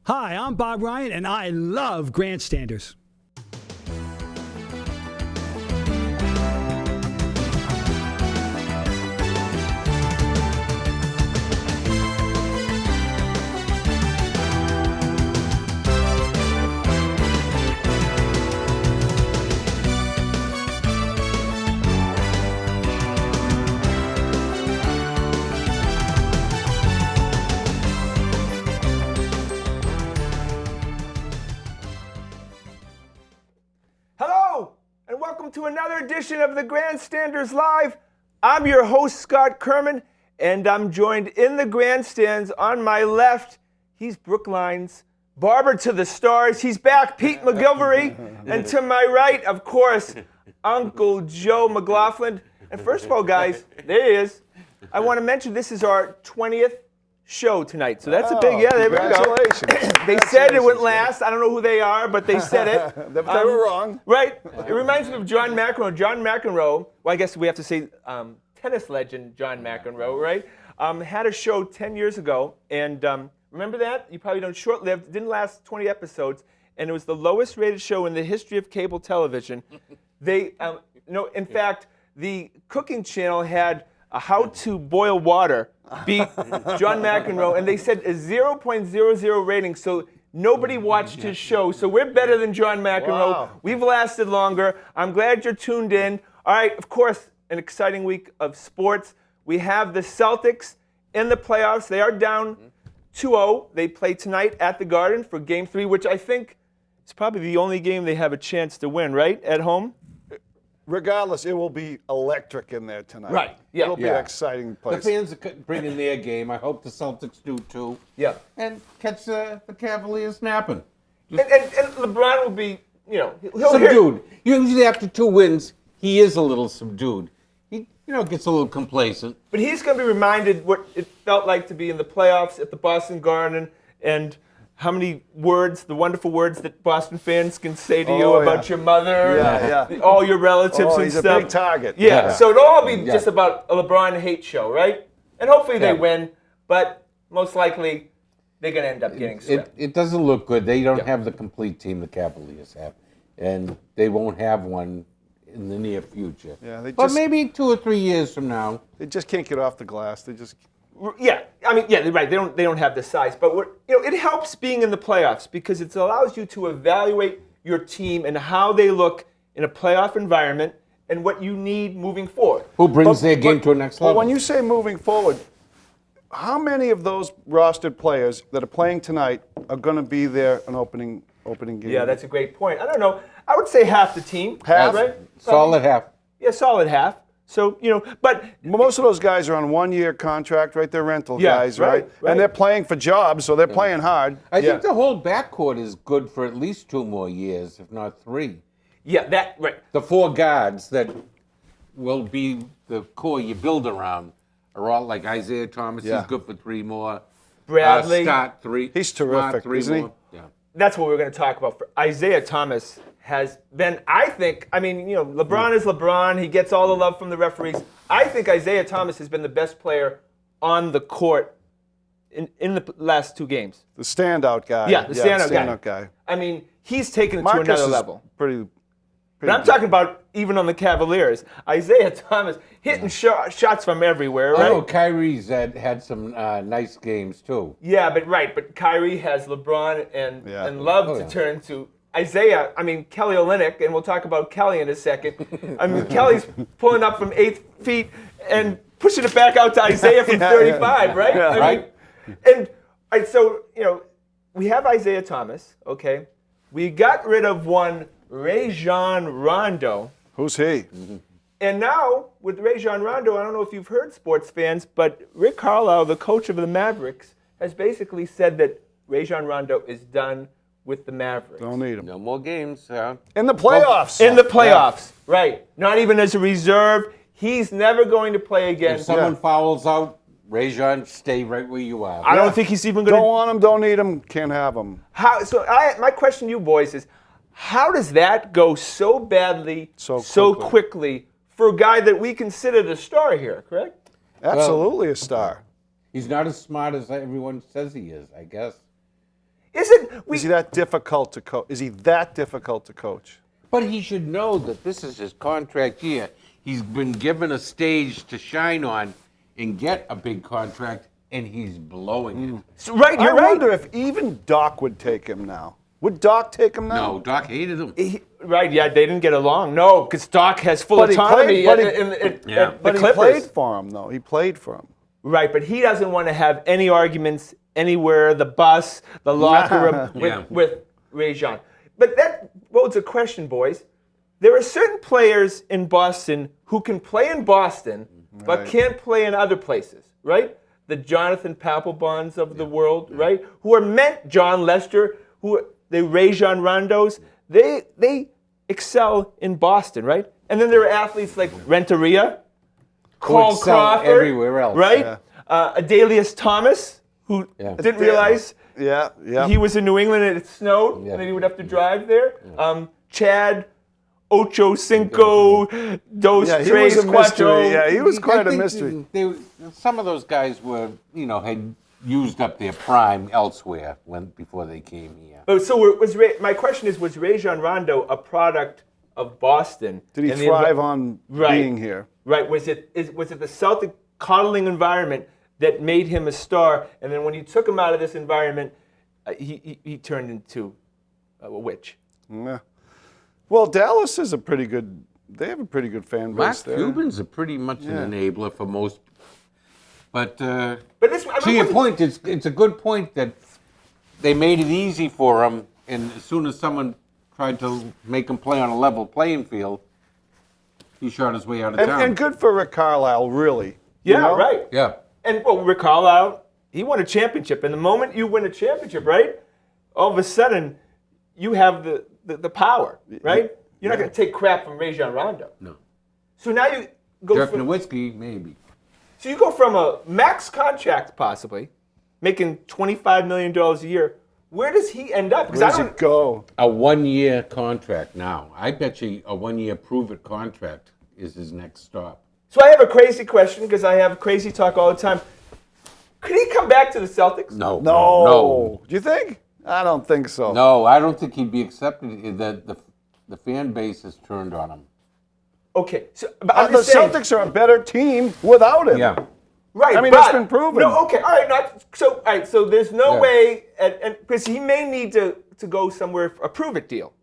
Hi, I'm Bob Ryan, and I love Grandstanders. And welcome to another edition of the Grandstanders Live. I'm your host, Scott Kerman, and I'm joined in the grandstands. On my left, he's Brookline's barber to the stars. He's back, Pete McGilvery. And to my right, of course, Uncle Joe McLaughlin. And first of all, guys, there he is. I want to mention this is our 20th show tonight. So that's a big, there we go. Congratulations. They said it wouldn't last. I don't know who they are, but they said it. They were wrong. Right? It reminds me of John McEnroe. John McEnroe, well, I guess we have to say tennis legend John McEnroe, right? Had a show 10 years ago, and remember that? You probably don't, short-lived, didn't last 20 episodes, and it was the lowest rated show in the history of cable television. They, in fact, the cooking channel had a how to boil water beat John McEnroe, and they said a 0.00 rating, so nobody watched his show. So we're better than John McEnroe. Wow. We've lasted longer. I'm glad you're tuned in. All right, of course, an exciting week of sports. We have the Celtics in the playoffs. They are down 2-0. They play tonight at the Garden for Game 3, which I think is probably the only game they have a chance to win, right, at home? Regardless, it will be electric in there tonight. Right, yeah. It'll be an exciting place. The fans are bringing their game. I hope the Celtics do too. Yeah. And catch the Cavaliers napping. And LeBron will be, he'll Subdued. Usually after 2 wins, he is a little subdued. He, gets a little complacent. But he's going to be reminded what it felt like to be in the playoffs at the Boston Garden and how many words, the wonderful words that Boston fans can say to you about your mother, all your relatives and he's stuff. a big target. Yeah, so it'll all be just about a LeBron hate show, right? And hopefully they win, but most likely they're going to end up getting swept. It doesn't look good. They don't have the complete team the Cavaliers have. And they won't have one in the near future. Yeah, but maybe 2 or 3 years from now. They just can't get off the glass. They just... Yeah, they're right. They don't have the size, but it helps being in the playoffs because it allows you to evaluate your team and how they look in a playoff environment and what you need moving forward. Who brings their game to a next level? But when you say moving forward, how many of those rostered players that are playing tonight are going to be there an opening game? Yeah, that's a great point. I don't know. I would say half the team. Half? Right? Solid half. Yeah, solid half. So, but... Most of those guys are on 1-year contract, right? They're rental guys, right? And they're playing for jobs, so they're playing hard. I think the whole backcourt is good for at least 2 more years, if not 3. Yeah, right. The 4 guards that will be the core you build around are all like Isaiah Thomas. Yeah. He's good for 3 more. Bradley. Scott, 3. He's terrific, Smart, 3 isn't he? more. Yeah. That's what we're going to talk about. Isaiah Thomas has been, I think, LeBron is LeBron. He gets all the love from the referees. I think Isaiah Thomas has been the best player on the court in the last 2 games. The standout guy. Yeah, the standout guy. He's taken it Marcus to another is level. Pretty But I'm talking about even on the Cavaliers. Isaiah Thomas hitting shots from everywhere, right? Oh, Kyrie's had some nice games too. Yeah, but Kyrie has LeBron and Love to turn to. Isaiah, Kelly Olynyk, and we'll talk about Kelly in a second. Kelly's pulling up from 8 feet and pushing it back out to Isaiah from 35, right? Yeah. Right. And so, we have Isaiah Thomas, okay? We got rid of one Rajon Rondo. Who's he? And now, with Rajon Rondo, I don't know if you've heard, sports fans, but Rick Carlisle, the coach of the Mavericks, has basically said that Rajon Rondo is done with the Mavericks. Don't need him. No more games. In the playoffs. In the playoffs, right. Not even as a reserve. He's never going to play again. If someone fouls out, Rajon, stay right where you are. I don't think he's even going to... Don't want him, don't need him, can't have him. My question to you boys is, how does that go so badly, so quickly for a guy that we consider the star here, correct? Absolutely a star. He's not as smart as everyone says he is, I guess. Is he that difficult to coach? Is he that difficult to coach? But he should know that this is his contract year. He's been given a stage to shine on and get a big contract, and he's blowing it. So, right, I you're right. wonder if even Doc would take him now. Would Doc take him now? No, Doc hated him. Right, yeah, they didn't get along. No, because Doc has full But he autonomy played- but at he- the But he Clippers. played for him, though. He played for him. Right, but he doesn't want to have any arguments anywhere, the bus, the locker room Yeah. with Rajon. But that holds a question, boys. There are certain players in Boston who can play in Boston, but Right. can't play in other places, right? The Jonathan Papelbons of the world, right? Who are meant, John Lester, the Rajon Rondos, they excel in Boston, right? And then there are athletes like Renteria, Cole excel Crawford, everywhere else. right? Adelius Thomas, who Yeah. didn't realize Yeah, yeah. he was in New England and it snowed, Yeah. and then he would have to drive there. Chad Ocho Cinco, Dos Yeah, he Tres was a mystery. Cuatro. Yeah, he was quite I a think mystery. Some of those guys were, had used up their prime elsewhere before they came here. So my question is, was Rajon Rondo a product of Boston? Did he And the thrive envi- on Right. being here? Right. Was it the Celtic coddling environment that made him a star? And then when you took him out of this environment, he turned into a witch. Yeah. Well, Dallas is they have a pretty good fan base Mark there. Cuban's pretty much an enabler for most. But But this, to your point, it's a good point that they made it easy for him, and as soon as someone tried to make him play on a level playing field, he shot his way out of town. And good for Rick Carlisle, really. yeah, You know? right. Yeah. And Rick Carlisle, he won a championship. And the moment you win a championship, right, all of a sudden you have the power, right? You're not going to take crap from Rajon Rondo. No. So now you go Dirk from, Nowitzki, maybe. so you go from a max contract possibly, making $25 million a year. Where does he end up? Where does it go? A 1-year contract now. I bet you a 1-year prove-it contract is his next stop. So I have a crazy question because I have crazy talk all the time. Could he come back to the Celtics? No. No. Do you think? I don't think so. No, I don't think he'd be accepted. The fan base has turned on him. Okay. So, but I'm The just saying, Celtics are a better team without him. Yeah. right? I mean, but, it's been proven. No. Okay. All right. All right. So there's no Yeah. way, and because he may need to go somewhere for a prove it deal.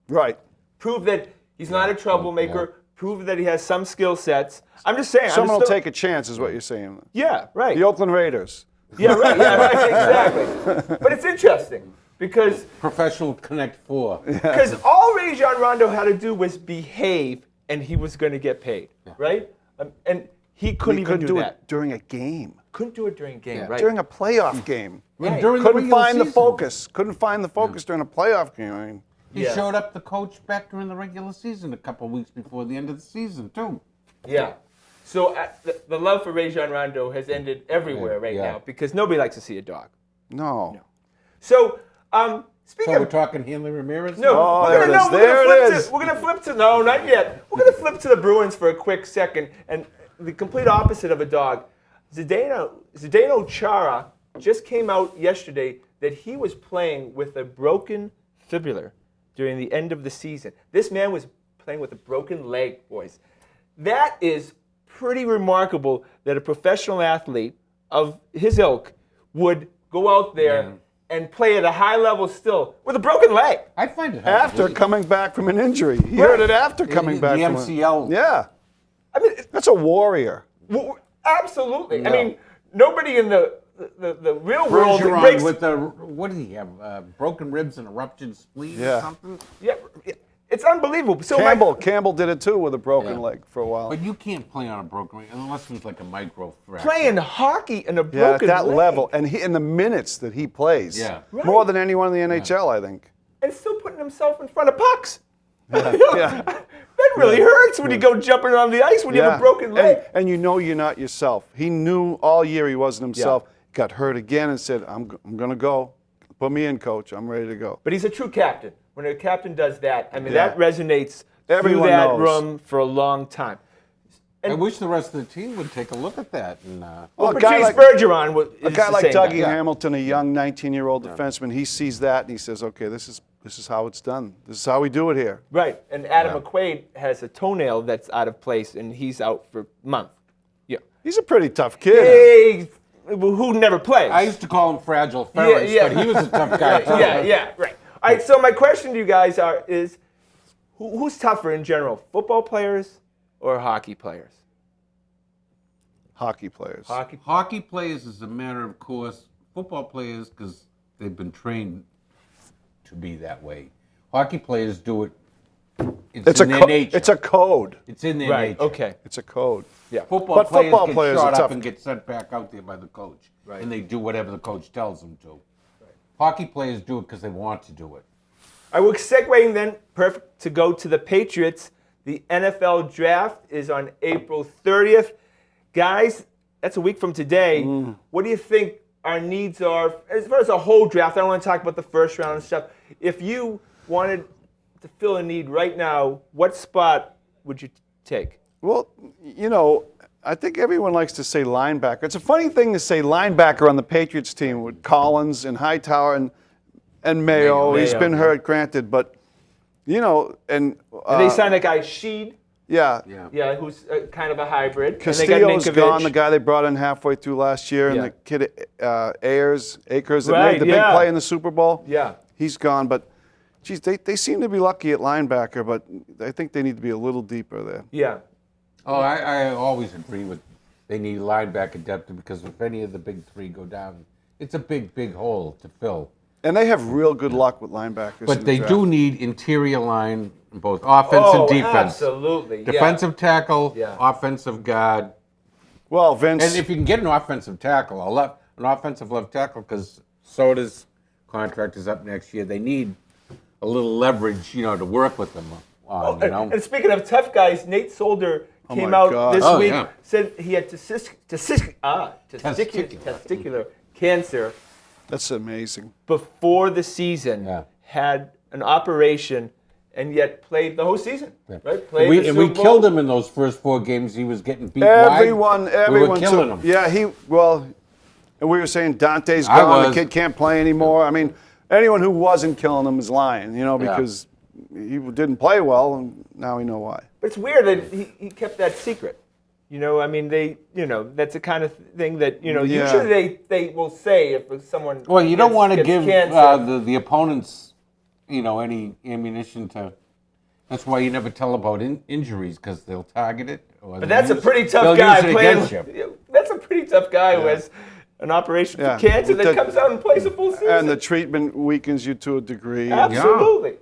Right. Prove that he's not a troublemaker. Prove that he has some skill sets. I'm just saying. Someone will take a chance, is what you're saying. Yeah. Right. The Oakland Raiders. Yeah. Right. Yeah. Right. Exactly. But it's interesting because. Professional Connect 4. Because all Rajon Rondo had to do was behave, and he was going to get paid, right? And he couldn't He even couldn't do do that. it during a game. Couldn't do it during a game, Yeah. right? During a playoff game. Right. During the Couldn't regular find the season. focus. Couldn't find the focus during a playoff game. I mean, He Yeah. showed up the coach back during the regular season a couple weeks before the end of the season, too. Yeah. So the love for Rajon Rondo has ended everywhere right Yeah. now because nobody likes to see a dog. no. So So speaking we're of. talking Hanley Ramirez? No, Oh, we're there gonna, it no, is. we're There gonna it flip is. We're gonna flip to no, not yet. We're gonna flip to the Bruins for a quick second, and the complete opposite of a dog. Zdeno Chara just came out yesterday that he was playing with a broken fibula during the end of the season. This man was playing with a broken leg, boys. That is pretty remarkable that a professional athlete of his ilk would go out there and play at a high level still with a broken leg. I find it hard to After believe. coming back from an injury. He heard it after coming The back from MCL. Yeah. I mean, That's a warrior. absolutely. I No. mean, nobody in the real world Bergeron breaks. with the, what did he have? Broken ribs and a ruptured spleen Yeah. or something? Yeah, it's unbelievable. So Campbell did it too with a broken Yeah. leg for a while. But you can't play on a broken leg unless it's like a micro fracture. playing hockey in a Yeah, at broken that leg level, and in the minutes that he plays, Yeah. more than anyone in the NHL, I think. and still putting himself in front of pucks. Yeah. That really hurts when you go jumping on the ice when you have a broken leg. And you know you're not yourself. He knew all year he wasn't himself. Got hurt again and said, I'm going to go. Put me in, coach. I'm ready to go. But he's a true captain. When a captain does that, I mean, Yeah. that resonates Everyone through that knows. room for a long time. I wish the rest of the team would take a look at that. And, Well, Patrice Bergeron is a guy the like same guy. Dougie Hamilton, a young 19-year-old defenseman, he sees that and he says, okay, this is how it's done. This is how we do it here. Right, and Adam McQuaid has a toenail that's out of place, and he's out for a month. Yeah. He's a pretty tough kid. Hey, who never plays. I used to call him Fragile Ferris, yeah. but he was a tough guy too. Yeah, right. All right, so my question to you guys is, who's tougher in general, football players or hockey players? Hockey players. Hockey players is a matter of course. Football players, because they've been trained to be that way. Hockey players do it. It's in their nature. It's a code. It's in their Right, nature. okay. It's a code. Yeah. Football But players football get players shot are tough. up and get sent back out there by the coach. Right. And they do whatever the coach tells them to. Hockey players do it because they want to do it. I will segueing then, perfect to go to the Patriots. The NFL draft is on April 30th. Guys, that's a week from today. What do you think our needs are as far as a whole draft? I don't want to talk about the first round and stuff. If you wanted to fill a need right now, what spot would you take? Well, I think everyone likes to say linebacker. It's a funny thing to say linebacker on the Patriots team with Collins and Hightower and Mayo. He's Mayo, been yeah. hurt, granted, but And they signed that guy Sheed, yeah. who's kind of a hybrid. And Castillo's they got gone, Ninkovich. the guy they brought in halfway through last year, and Yeah. the kid Akers that Right, made the big yeah. play in the Super Bowl. Yeah. He's gone, but geez, they seem to be lucky at linebacker, but I think they need to be a little deeper there. Yeah. Oh, I always agree with they need linebacker depth because if any of the big three go down, it's a big, big hole to fill. And they have real good luck with linebackers. in But the they draft. do need interior line, both offense and defense. Absolutely. Defensive tackle, Yeah. offensive guard. Well, Vince. And if you can get an offensive tackle, an offensive left tackle, because Soda's contract is up next year, they need a little leverage, to work with them on, And speaking of tough guys, Nate Solder came my out God. this Oh, week, yeah. said he had testicular cancer That's amazing. before the season, Yeah. had an operation, and yet played the whole season. Right? Played the We Super Bowl. killed him in those first 4 games. He was getting beat Everyone wide. We were killing took- him. Yeah, and we were saying Dante's I gone, the was. kid can't play anymore. I mean, anyone who wasn't killing him is lying, because he didn't play well, and now we know why. But it's weird that he kept that secret. That's the kind of thing that, usually they will say if someone Well, you don't want to gets give cancer. the opponents, any ammunition to. That's why you never tell about injuries because they'll target it. But that's a pretty tough guy playing. That's a pretty tough guy who has an operation Yeah. for cancer that The- comes out and plays a full season. And the treatment weakens you to a degree. Absolutely.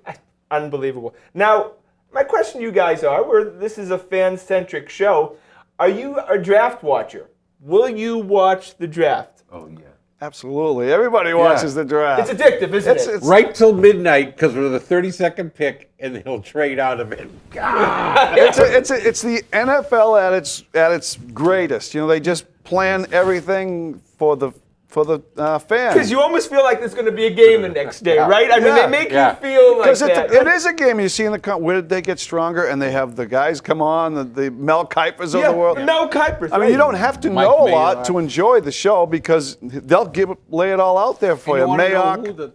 Unbelievable. Now, my question to you guys this is a fan-centric show. Are you a draft watcher? Will you watch the draft? Oh yeah. Absolutely. Everybody watches the draft. It's addictive, isn't it? It's Right till midnight because we're the 32nd pick and he'll trade out of it. it's the NFL at its greatest. They just plan everything for the fans. Because you almost feel like there's going to be a game the next day, right? I mean, Yeah. they make Yeah. you feel like Because that. it is a game. You see where did they get stronger? And they have the guys come on, the Mel Kipers of the world. Mel Kiper. I mean, you don't have to Mike know a Mayock. lot to enjoy the show because they'll lay it all out there for You you. want to know Mayock. who the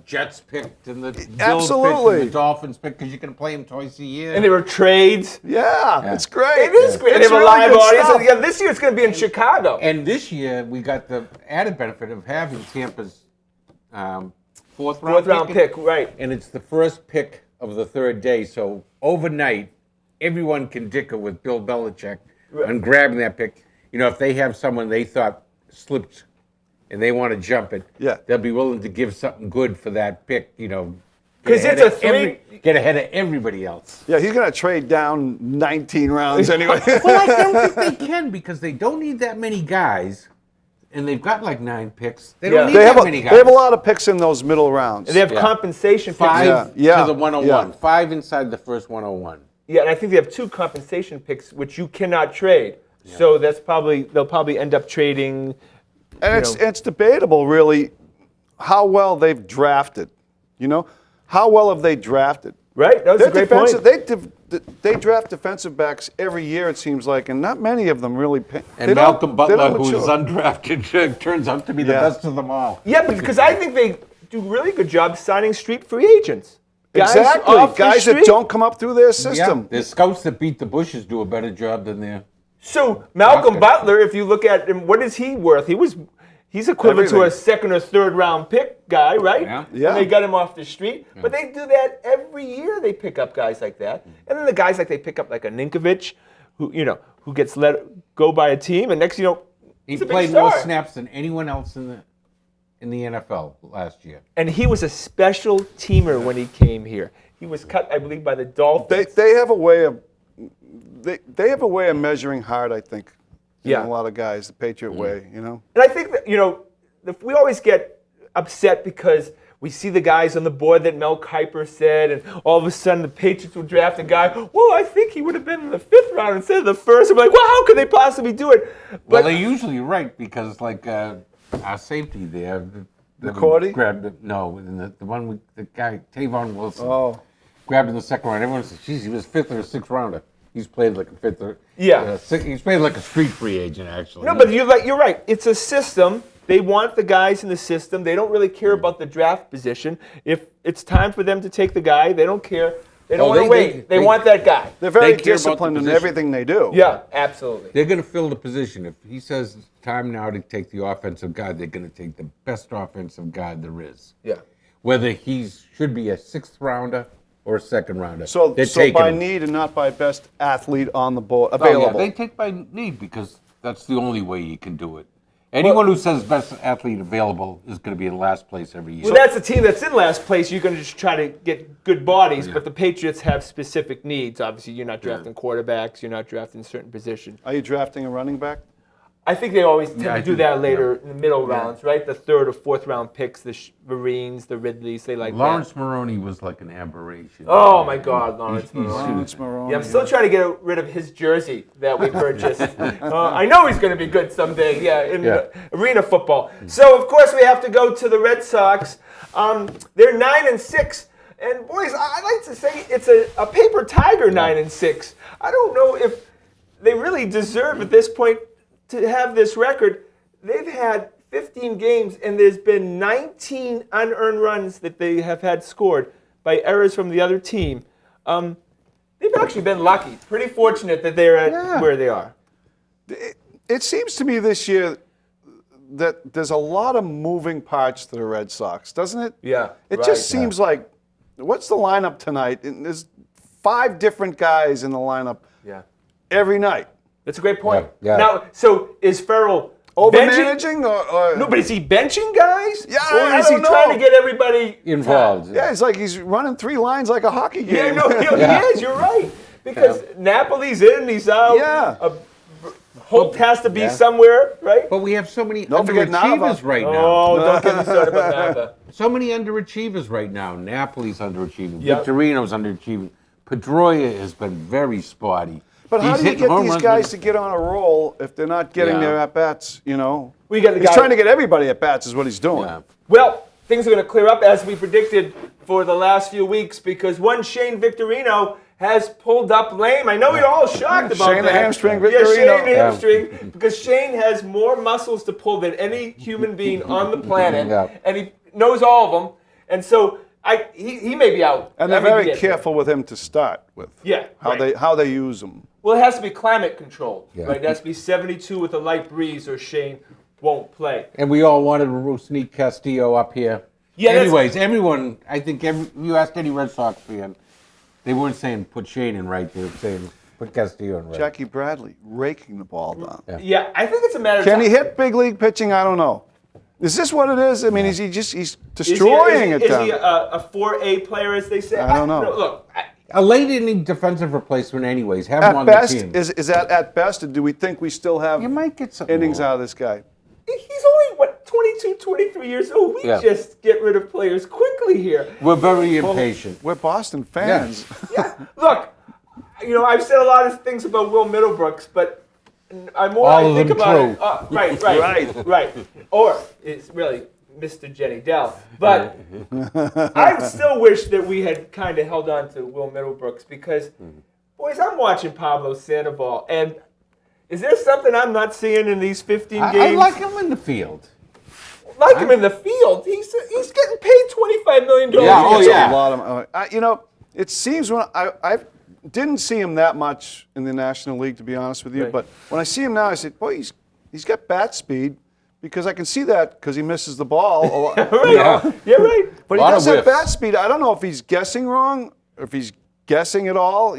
Jets picked and the Bills Absolutely. picked and the Dolphins picked because you can play them twice a year. And there were trades. Yeah, it's great. It is great. It's They have a really live good audience. stuff. Yeah, this year it's going to be in Chicago. And this year we got the added benefit of having Tampa's fourth Fourth-round pick, right. And it's the first pick of the third day. So overnight, everyone can dicker with Bill Belichick on grabbing that pick. If they have someone they thought slipped and they want to jump it, they'll be willing to give something good for that pick, Because it's a get ahead of everybody else. Yeah, he's going to trade down 19 rounds anyway. Well, I don't think they can because they don't need that many guys, and they've got like 9 picks. They don't need they that have many guys. they have a lot of picks in those middle rounds. They have compensation picks. 5 Yeah. to the 101. Yeah. 5 inside the first 101. Yeah, and I think they have 2 compensation picks, which you cannot trade. So they'll probably end up trading. And it's debatable, really, how well they've drafted. How well have they drafted? Right? That was a great point. they draft defensive backs every year, it seems like, and not many of them really pay. And Malcolm Butler, who is mature. undrafted, turns out to be the Yeah. best of them all. Yeah, because I think they do a really good job signing street free agents. Guys Exactly. off the Guys that street. don't come up through their Yeah, system. the scouts that beat the bushes do a better job than their. So Malcolm Oscar. Butler, if you look at him, what is he worth? He's equivalent to a Everything. second or third round pick guy, right? Yeah. Yeah. And they got him off the street. But they do that every year. They pick up guys like that. And then the guys like they pick up like a Ninkovich, who gets let go by a team, and next He he's a big played more star. snaps than anyone else in the NFL last year. And he was a special teamer when he came here. He was cut, I believe, by the Dolphins. They have a way of they have a way of measuring hard, I think. You Yeah. know, a lot of guys, the Patriot way, you know. And I think that, we always get upset because we see the guys on the board that Mel Kiper said, and all of a sudden the Patriots will draft a guy. Well, I think he would have been in the 5th round instead of the 1st. I'm like, well, how could they possibly do it? Well, But they're usually right because, like, our safety there. McCourty? Grabbed it. No, and the one with the guy, Tavon Wilson. Oh. Grabbed in the second round. Everyone says, geez, he was 5th or 6th rounder. He's played like a 5th or Yeah. he's played like a street free agent actually. no, but you're right. It's a system. They want the guys in the system. They don't really care about the draft position. If it's time for them to take the guy, they don't care. They don't Oh, want to wait. They want that guy. They're very They care about the disciplined in position. everything they do. Yeah, absolutely. They're going to fill the position. If he says it's time now to take the offensive guard, they're going to take the best offensive guard there is. Yeah. Whether he should be a 6th rounder or a 2nd rounder. So they're so taking by him. need and not by best athlete on the board Oh, yeah, available. they take by need because that's the only way you can do it. Anyone who says best athlete available is going to be in last place every year. Well, that's a team that's in last place. You're going to just try to get good bodies, but the Patriots have specific needs. Obviously, you're not drafting quarterbacks. You're not drafting certain positions. Are you drafting a running back? I think they always tend I to do do, that later yeah. in the middle rounds, right? The 3rd or 4th round picks, the Marines, the Ridleys, they like Lawrence that. Maroney was like an aberration. Oh, my God, Lawrence Maroney. Lawrence Maroney. Yeah, I'm still trying to get rid of his jersey that we purchased. I know he's going to be good someday, in arena football. So, of course, we have to go to the Red Sox. They're 9-6. And, boys, I like to say it's a paper tiger 9-6. I don't know if they really deserve at this point to have this record. They've had 15 games, and there's been 19 unearned runs that they have had scored by errors from the other team. They've actually been lucky, pretty fortunate that they're at where they are. It seems to me this year that there's a lot of moving parts to the Red Sox, doesn't it? Yeah, It right. just seems like, what's the lineup tonight? And there's 5 different guys in the lineup Yeah, every night. that's a great point. Yeah. Now, so is Farrell Over-managing or No, but is he benching guys? Yeah, or I is he don't trying know. to get everybody Involved. Yeah, it's like he's running 3 lines like a hockey Yeah, game. no, he is. You're right. Because Napoli's in, he's out. Yeah. Holt has to be somewhere, right? But we have so many Don't forget underachievers Nava. right now. Oh, don't get me started about Napa. So many underachievers right now. Napoli's underachieving. Yep. Victorino's underachieving. Pedroia has been very spotty. But how He's do you hitting get home these runs guys with- to get on a roll if they're not getting Yeah. their at-bats, you know? We got the He's guy- trying to get everybody at-bats is what he's doing. Yeah. Well, things are going to clear up as we predicted for the last few weeks because one Shane Victorino has pulled up lame. I know you're all shocked about Shane the that. hamstring Yeah, Victorino. Shane the hamstring, because Shane has more muscles to pull than any human being on the planet, Yeah. and he knows all of them. And so he may be out. And they're I mean, very yeah. careful with him to start with. Yeah, How right. how they use him. Well, it has to be climate controlled, Yeah. right? It has to be 72 with a light breeze, or Shane won't play. And we all wanted to sneak Castillo up here. Yeah, that's- Anyways, everyone, I think you asked any Red Sox fan, they weren't saying put Shane in right. They were saying put Castillo in right. Jackie Bradley raking the ball down. Yeah, I think it's a matter of Can time. he hit big league pitching? I don't know. Is this what it is? I mean, he's Is he destroying it down. a 4A player, as they say? I don't know. Look, A late inning defensive replacement, anyways. Have him At on best, the team. is that at best, or do we think we still have You might get some innings more. out of this guy? he's only, 22, 23 years old. We Yeah. just get rid of players quickly here. We're very impatient. We're Boston fans. Yeah, look, I've said a lot of things about Will Middlebrooks, but I'm more All I of think them about true. it. Right. Or it's really Mr. Jenny Dell. But I still wish that we had kind of held on to Will Middlebrooks because Boys, I'm watching Pablo Sandoval, and is there something I'm not seeing in these 15 games? I like him in the field. Like him in the field. He's getting paid $25 million. Yeah, oh, It's yeah. a lot of, it seems when I didn't see him that much in the National League, to be honest with you. Right. But when I see him now, I said, boy, he's got bat speed, because I can see that because he misses the ball a lot. Right. Yeah, right. But he Lot does of have whiffs. bat speed. I don't know if he's guessing wrong or if he's guessing at all. I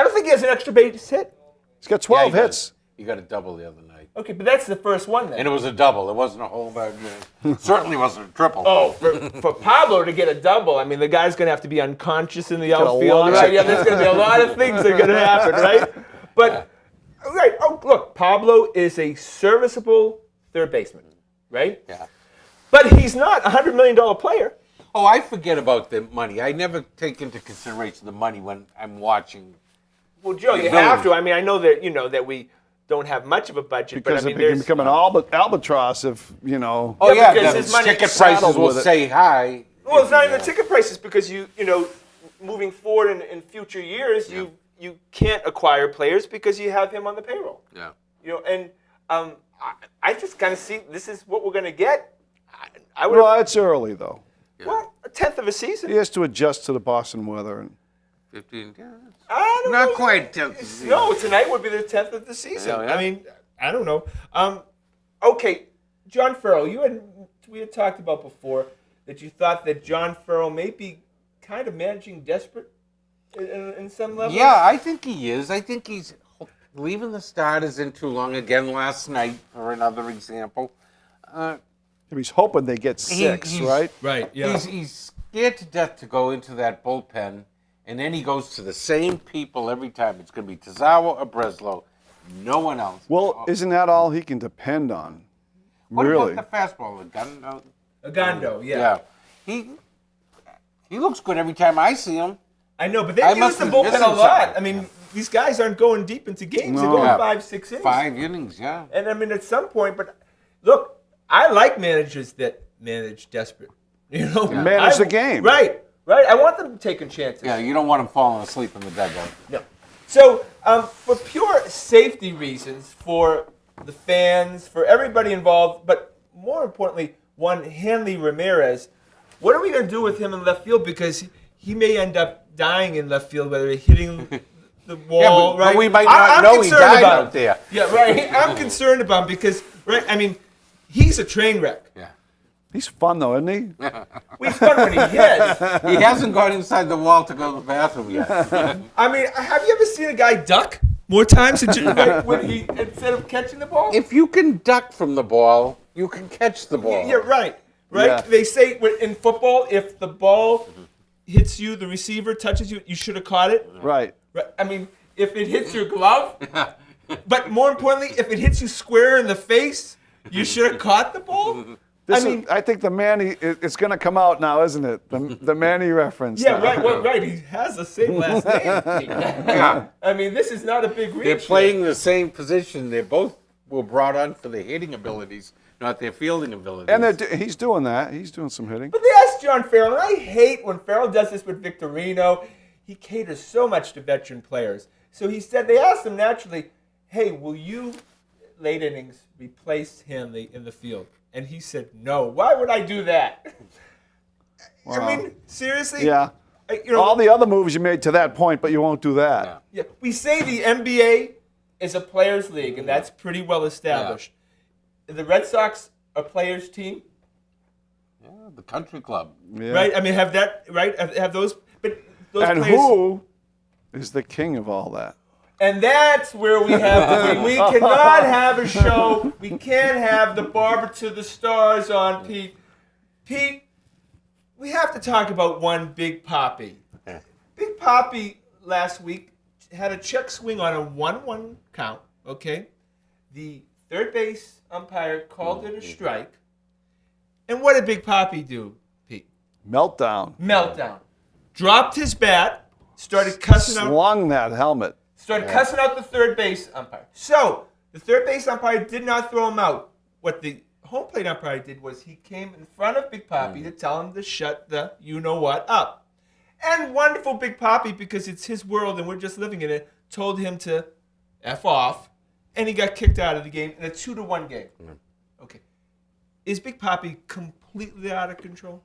don't think he has an extra base hit. He's got 12 Yeah, he hits. does. He got a double the other night. Okay, but that's the first one then. And it was a double. It wasn't a whole bag. Certainly wasn't a triple. Oh, for Pablo to get a double, I mean, the guy's going to have to be unconscious in the got a outfield, lot. right? Yeah, there's going to be a lot of things that are going to happen, right? But, right, oh, look, Pablo is a serviceable third baseman, right? Yeah. But he's not a $100 million player. Oh, I forget about the money. I never take into consideration the money when I'm watching. Well, Joe, you have to. I mean, I know that, that we don't have much of a budget, Because but I it mean, can become an albatross if, Oh, Yeah, yeah, because the his money ticket saddled prices will with it. say high. Well, it's not even the ticket prices because moving forward in future years, you can't acquire players because you have him on the payroll. Yeah. And I just kind of see this is what we're going to get. I would Well, it's early, though. well, a tenth of a season. He has to adjust to the Boston weather. And 15, yeah. I don't Not know. quite 10th. No, tonight would be the 10th of the season. Yeah, yeah. I mean, I don't know. Okay, John Farrell, we had talked about before that you thought that John Farrell may be kind of managing desperate in some level. Yeah, I think he is. I think he's leaving the starters in too long again last night, for another example. he's hoping they get 6, he's- right? Right. He's scared to death to go into that bullpen, and then he goes to the same people every time. It's going to be Tazawa or Breslow, no one else. Well, isn't that all he can depend on? What really? about the fastball? The gun? Agando, Yeah. He looks good every time I see him. I know, but they I use must the be bullpen missing a lot. something. I mean, these guys aren't going deep into games. They're No. going Yeah. 5-6 innings. 5 innings, yeah. And I mean, at some point, but look, I like managers that manage desperate. Manage the game. Right. I want them taking chances. Yeah, you don't want him falling asleep in the dugout. No. So, for pure safety reasons, for the fans, for everybody involved, but more importantly, one Hanley Ramirez, what are we going to do with him in left field? Because he may end up dying in left field, whether he's hitting the wall, but right? we might I'm not know he concerned died about out there. Yeah, right. I'm concerned about him because, right, I mean, he's a train wreck. Yeah. He's fun, though, isn't he? Well, he's fun when he hits. He hasn't gone inside the wall to go to the bathroom yet. I mean, have you ever seen a guy duck more times when he instead of catching the ball? If you can duck from the ball, you can catch the ball. Yeah, right. Yeah. They say in football, if the ball hits you, the receiver touches you, you should have caught it. Right. Right. I mean, if it hits your glove, but more importantly, if it hits you square in the face, you should have caught the ball. I think the Manny, it's going to come out now, isn't it? The Manny reference. Yeah, now. right. Well, right. He has the same last name. Yeah. I mean, this is not a big reach. They're playing the same position. They both were brought on for their hitting abilities, not their fielding abilities. And he's doing that. He's doing some hitting. But they asked John Farrell, and I hate when Farrell does this with Victorino. He caters so much to veteran players. So he said, they asked him naturally, hey, will you, late innings, replace Hanley in the field? And he said, no. Why would I do that? Wow. I mean, seriously? Yeah. All the other moves you made to that point, but you won't do that. Yeah. We say the NBA is a players' league, and that's pretty well established. The Red Sox a players' team, Yeah, the country club. Yeah. right? I mean, have that, right? Have those, but those And players. who is the king of all that? And that's where we have we cannot have a show. We can't have the Barber to the Stars on, Pete. Pete, we have to talk about one Big Papi. Big Papi last week had a check swing on a 1-1 count, okay? The third base umpire called it a strike. And what did Big Papi do, Pete? Meltdown. Meltdown. Dropped his bat, started cussing out. Slung that helmet. Started cussing out the third base umpire. So, the third base umpire did not throw him out. What the home plate umpire did was he came in front of Big Papi to tell him to shut the you-know-what up. And wonderful Big Papi, because it's his world and we're just living in it, told him to F off, and he got kicked out of the game in a 2-1 game. Okay. Is Big Papi completely out of control?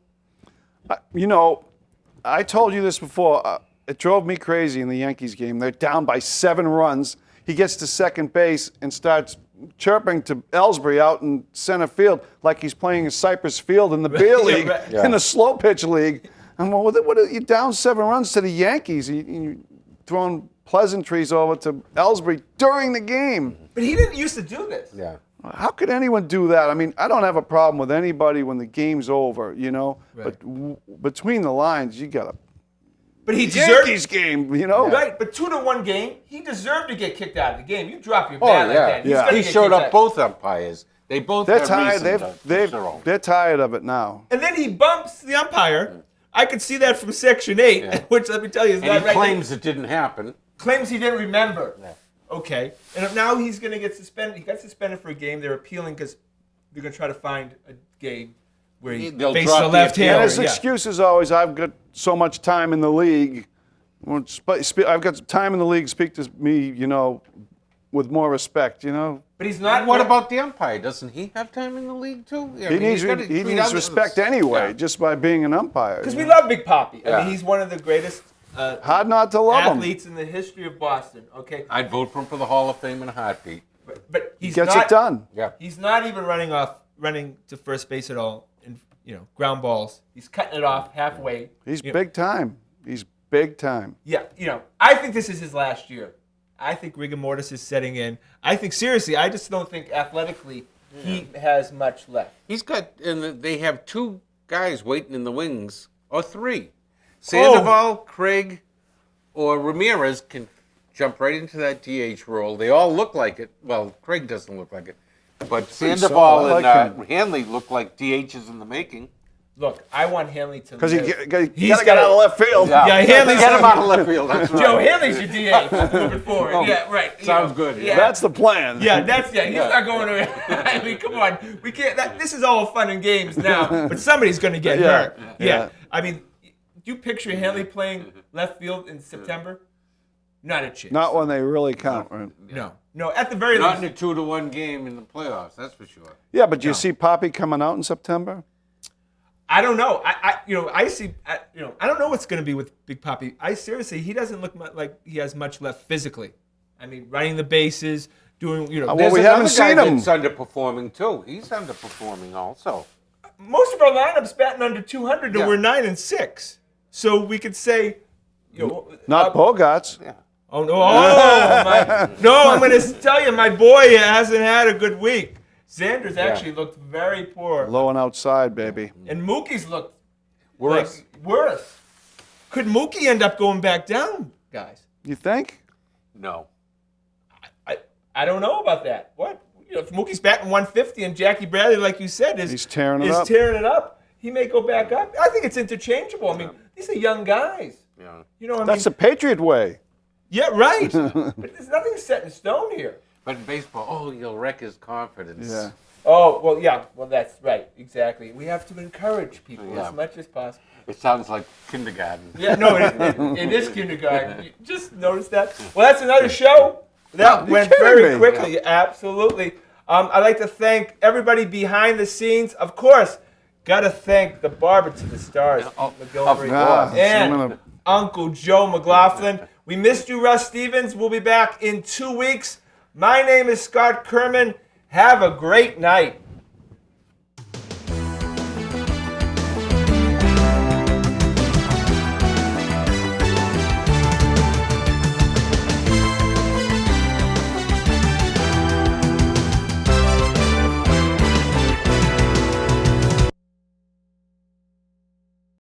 I told you this before. It drove me crazy in the Yankees game. They're down by 7 runs. He gets to second base and starts chirping to Ellsbury out in center field like he's playing in Cypress Field in the beer league, in the slow pitch league. I'm like, what are you down 7 runs to the Yankees? You throwing pleasantries over to Ellsbury during the game. But he didn't used to do this. Yeah. How could anyone do that? I mean, I don't have a problem with anybody when the game's over, Right. But between the lines, you got to. But he deserved Yankees game, Right, but 2-1 game, he deserved to get kicked out of the game. You drop your bat like that. Yeah. Gonna He get showed kicked up out. both umpires. They both They're have tired. reason They're tired of it now. And then he bumps the umpire. I could see that from Section 8, which, let me tell you, is And not he right. claims it didn't happen. Claims he didn't remember. Okay. And now he's going to get suspended. He got suspended for a game. They're appealing because they're going to try to find a game where he They'll faces drop a the left-hander. And his excuse is always, I've got so much time in the league. I've got time in the league. Speak to me, with more respect, But he's not. What about the umpire? Doesn't he have time in the league too? He needs respect anyway, just by being an umpire. Because we love Big Papi. I Yeah. mean, he's one of the greatest Hard not to love him. athletes in the history of Boston. Okay. I'd vote for him for the Hall of Fame in a heartbeat. But he's Gets not, it done. Yeah. He's not even running to first base at all in ground balls. He's cutting it off halfway. He's big time. He's big time. Yeah, I think this is his last year. I think rigor mortis is setting in. I think seriously, I just don't think athletically he has much left. He's got, and they have 2 guys waiting in the wings, or 3. Sandoval, Craig, or Ramirez can jump right into that DH role. They all look like it. Well, Craig doesn't look like it. But Sandoval I like and Hanley look like DHs in the making. Look, I want Hanley to Because he live. got to He's get out of gotta- left field. Yeah, Hanley's Get him out of left field. That's right. Joe Hanley's your DH moving forward. Oh, Yeah, right. sounds good, yeah. That's the plan. Yeah, he's not going to. I mean, come on, we can't. This is all fun and games now, but somebody's going to get hurt. Yeah. I mean, do you picture Hanley playing left field in September? Not a chance. Not when they really count. Right? No. At the very Not in least. a 2-1 game in the playoffs, that's for sure. Yeah, but do you see Poppy coming out in September? I don't know. I see. I don't know what's going to be with Big Papi. He doesn't look like he has much left physically. I mean, running the bases, doing. Well, There's we another haven't guy seen him. that's underperforming too. He's underperforming also. Most of our lineups batting under 200, and Yeah. we're 9-6. So we could say, Not Bogarts. Yeah. Oh no! I'm going to tell you, my boy hasn't had a good week. Xander's actually looked very poor, Low and outside, baby. and Mookie's looked Worse. worse. Could Mookie end up going back down, guys? You think? No. I don't know about that. What? If Mookie's batting 150 and Jackie Bradley, like you said, He's tearing it up. tearing it up, he may go back up. I think it's interchangeable. I mean, these are young guys. Yeah. That's the Patriot way. Yeah, right. But there's nothing set in stone here. But in baseball, you'll wreck his confidence. Yeah. Oh, well, yeah. Well, that's right. Exactly. We have to encourage people as much as possible. It sounds like kindergarten. Yeah, no, it is kindergarten. You just noticed that? Well, that's another show. That went kidding very me. quickly. Absolutely. I'd like to thank everybody behind the scenes. Of course, got to thank the barber to the stars, McGillivray, course. and Uncle Joe McLaughlin. We missed you, Russ Stevens. We'll be back in 2 weeks. My name is Scott Kerman. Have a great night.